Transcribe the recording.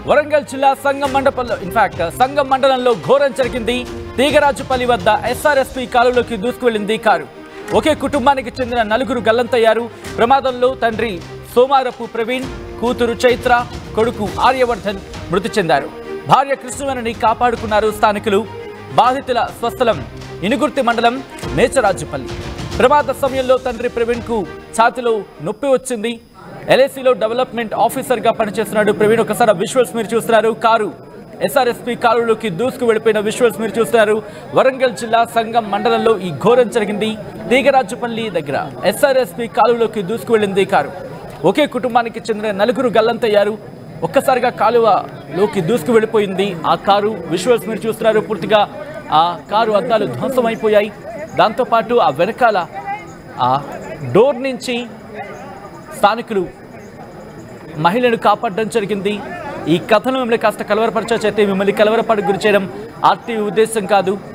వరంగల్ జిల్లా సంగం మండపంలో సంగం మండలంలో ఘోరం జరిగింది. తీగరాజుపల్లి వద్ద ఎస్ఆర్ఎస్పీ కాలువలోకి దూసుకువెళ్లింది కారు. ఒకే కుటుంబానికి చెందిన నలుగురు గల్లంతయ్యారు. ప్రమాదంలో తండ్రి సోమారపు ప్రవీణ్, కూతురు చైత్ర, కొడుకు ఆర్యవర్ధన్ మృతి చెందారు. భార్య కృష్ణవేణిని కాపాడుకున్నారు స్థానికులు. బాధితుల స్వస్థలం ఇనుగుర్తి మండలం మేచరాజుపల్లి. ప్రమాద సమయంలో తండ్రి ప్రవీణ్ కు ఛాతిలో నొప్పి వచ్చింది. ఎల్ఐసిలో డెవలప్మెంట్ ఆఫీసర్ గా పనిచేస్తున్నాడు ప్రవీణ్. ఒకసారి విజువల్స్ మీరు చూస్తున్నారు. కారు ఎస్ఆర్ఎస్పీ కాలువలోకి దూసుకు వెళ్ళిపోయిన విజువల్స్ మీరు చూస్తున్నారు. వరంగల్ జిల్లా సంగం మండలంలో ఈ ఘోరం జరిగింది. తీగరాజుపల్లి దగ్గర ఎస్ఆర్ఎస్పీ కాలువలోకి దూసుకు వెళ్ళింది కారు. ఒకే కుటుంబానికి చెందిన నలుగురు గల్లంతయ్యారు. ఒక్కసారిగా కాలువలోకి దూసుకు వెళ్ళిపోయింది ఆ కారు. విజువల్స్ మీరు చూస్తున్నారు. పూర్తిగా ఆ కారు అద్దాలు ధ్వంసమైపోయాయి. దాంతోపాటు ఆ వెనకాల ఆ డోర్ నుంచి స్థానికులు మహిళను కాపాడడం జరిగింది. ఈ కథను మిమ్మల్ని కాస్త కలవరపరచైతే మిమ్మల్ని కలవరపడి గురి చేయడం ఆర్టీవీ ఉద్దేశం కాదు.